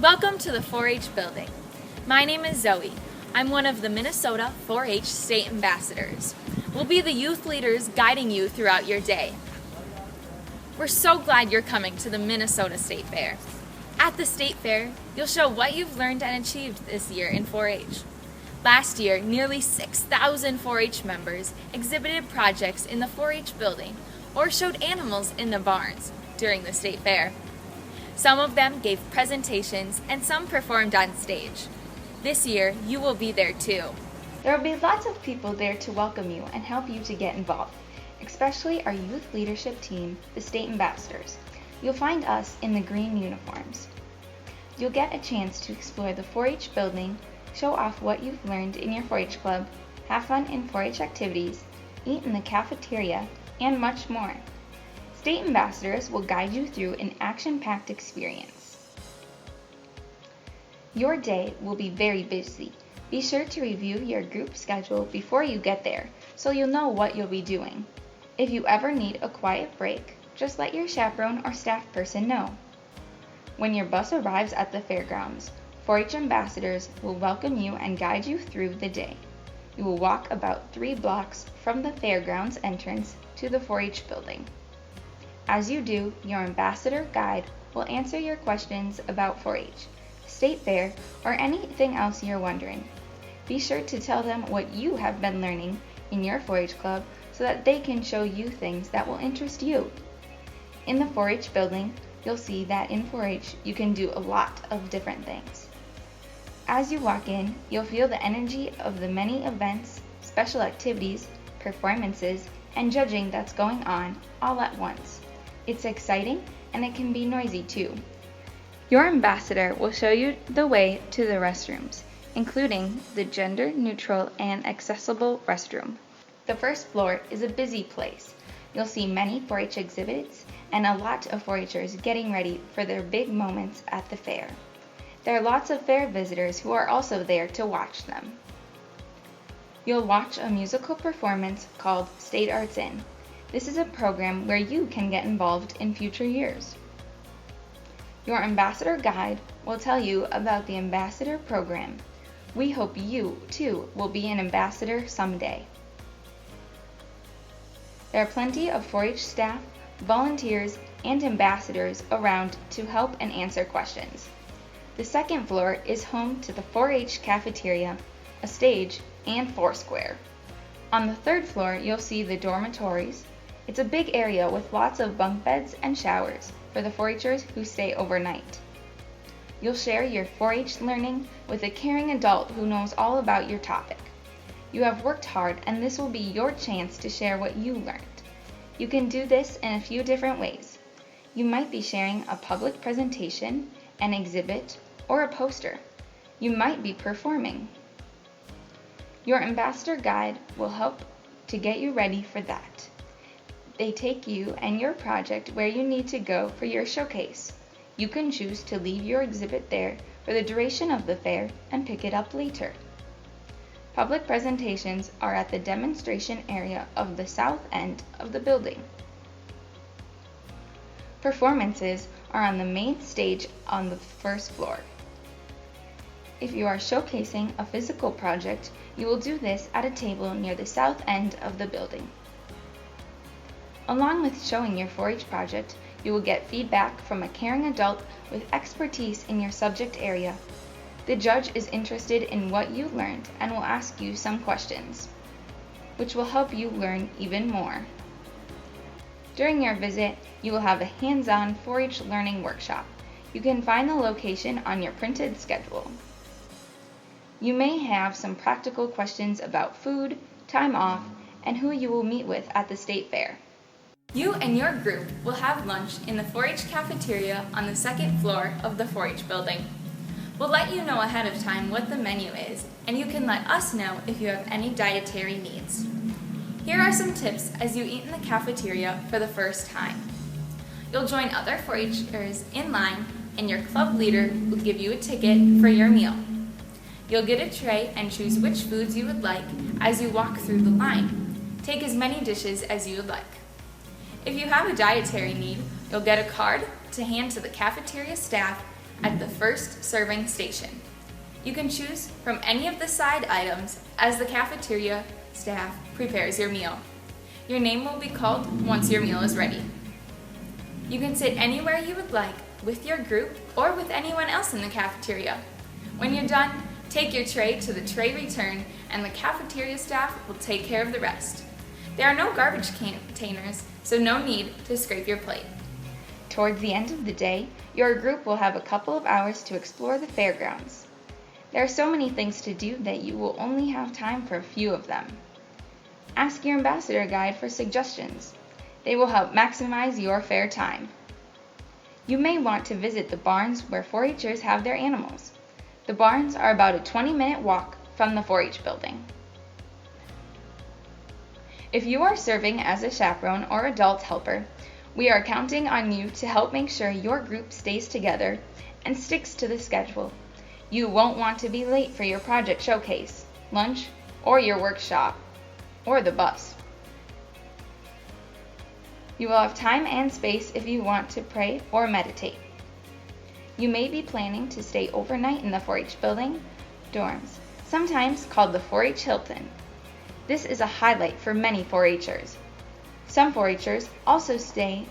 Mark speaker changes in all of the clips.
Speaker 1: Welcome to the 4-H building. My name is Zoe. I'm one of the Minnesota 4-H State Ambassadors. We'll be the youth leaders guiding you throughout your day. We're so glad you're coming to the Minnesota State Fair. At the State Fair, you'll show what you've learned and achieved this year in 4-H. Last year, nearly 6,000 4-H members exhibited projects in the 4-H building or showed animals in the barns during the State Fair. Some of them gave presentations and some performed on stage. This year, you will be there too.
Speaker 2: There will be lots of people there to welcome you and help you to get involved, especially our youth leadership team, the State Ambassadors. You'll find us in the green uniforms. You'll get a chance to explore the 4-H building, show off what you've learned in your 4-H club, have fun in 4-H activities, eat in the cafeteria, and much more. State Ambassadors will guide you through an action-packed experience. Your day will be very busy. Be sure to review your group schedule before you get there so you'll know what you'll be doing. If you ever need a quiet break, just let your chaperone or staff person know. When your bus arrives at the fairgrounds, 4-H ambassadors will welcome you and guide you through the day. You will walk about 3 blocks from the fairgrounds entrance to the 4-H building. As you do, your ambassador guide will answer your questions about 4-H, State Fair, or anything else you're wondering. Be sure to tell them what you have been learning in your 4-H club so that they can show you things that will interest you. In the 4-H building, you'll see that in 4-H you can do a lot of different things. As you walk in, you'll feel the energy of the many events, special activities, performances, and judging that's going on all at once. It's exciting and it can be noisy too. Your ambassador will show you the way to the restrooms, including the gender-neutral and accessible restroom. The first floor is a busy place. You'll see many 4-H exhibits and a lot of 4-Hers getting ready for their big moments at the fair. There are lots of fair visitors who are also there to watch them. You'll watch a musical performance called State Arts In. This is a program where you can get involved in future years. Your ambassador guide will tell you about the ambassador program. We hope you, too, will be an ambassador someday. There are plenty of 4-H staff, volunteers, and ambassadors around to help and answer questions. The second floor is home to the 4-H cafeteria, a stage, and foursquare. On the third floor, you'll see the dormitories. It's a big area with lots of bunk beds and showers for the 4-Hers who stay overnight. You'll share your 4-H learning with a caring adult who knows all about your topic. You have worked hard and this will be your chance to share what you learned. You can do this in a few different ways. You might be sharing a public presentation, an exhibit, or a poster. You might be performing. Your ambassador guide will help to get you ready for that. They take you and your project where you need to go for your showcase. You can choose to leave your exhibit there for the duration of the fair and pick it up later. Public presentations are at the demonstration area of the south end of the building. Performances are on the main stage on the first floor. If you are showcasing a physical project, you will do this at a table near the south end of the building. Along with showing your 4-H project, you will get feedback from a caring adult with expertise in your subject area. The judge is interested in what you learned and will ask you some questions, which will help you learn even more. During your visit, you will have a hands-on 4-H learning workshop. You can find the location on your printed schedule. You may have some practical questions about food, time off, and who you will meet with at the State Fair. You and your group will have lunch in the 4-H cafeteria on the second floor of the 4-H building. We'll let you know ahead of time what the menu is, and you can let us know if you have any dietary needs. Here are some tips as you eat in the cafeteria for the first time. You'll join other 4-Hers in line, and your club leader will give you a ticket for your meal. You'll get a tray and choose which foods you would like as you walk through the line. Take as many dishes as you would like. If you have a dietary need, you'll get a card to hand to the cafeteria staff
Speaker 1: at the first serving station. You can choose from any of the side items as the cafeteria staff prepares your meal. Your name will be called once your meal is ready. You can sit anywhere you would like with your group or with anyone else in the cafeteria. When you're done, take your tray to the tray return and the cafeteria staff will take care of the rest. There are no garbage containers, so no need to scrape your plate.
Speaker 2: Towards the end of the day, your group will have a couple of hours to explore the fairgrounds. There are so many things to do that you will only have time for a few of them. Ask your ambassador guide for suggestions. They will help maximize your fair time. You may want to visit the barns where 4-Hers have their animals. The barns are about a 20-minute walk from the 4-H building. If you are serving as a chaperone or adult helper, we are counting on you to help make sure your group stays together and sticks to the schedule. You won't want to be late for your project showcase, lunch, or your workshop, or the bus. You will have time and space if you want to pray or meditate. You may be planning to stay overnight in the 4-H building dorms, sometimes called the 4-H Hilton. This is a highlight for many 4-Hers. Some 4-Hers also stay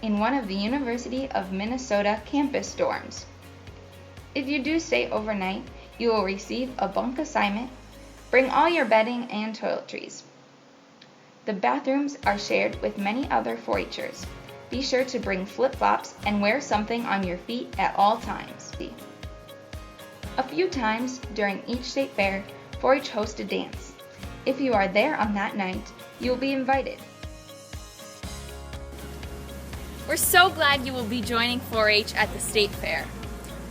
Speaker 2: in one of the University of Minnesota campus dorms. If you do stay overnight, you will receive a bunk assignment. Bring all your bedding and toiletries. The bathrooms are shared with many other 4-Hers. Be sure to bring flip-flops and wear something on your feet at all times. A few times during each state fair, 4-H hosts a dance. If you are there on that night, you will be invited.
Speaker 1: We're so glad you will be joining 4-H at the State Fair.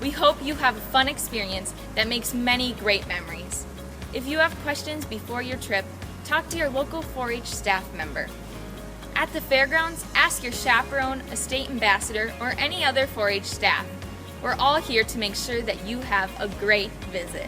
Speaker 1: We hope you have a fun experience that makes many great memories. If you have questions before your trip, talk to your local 4-H staff member. At the fairgrounds, ask your chaperone, a state ambassador, or any other 4-H staff. We're all here to make sure that you have a great visit.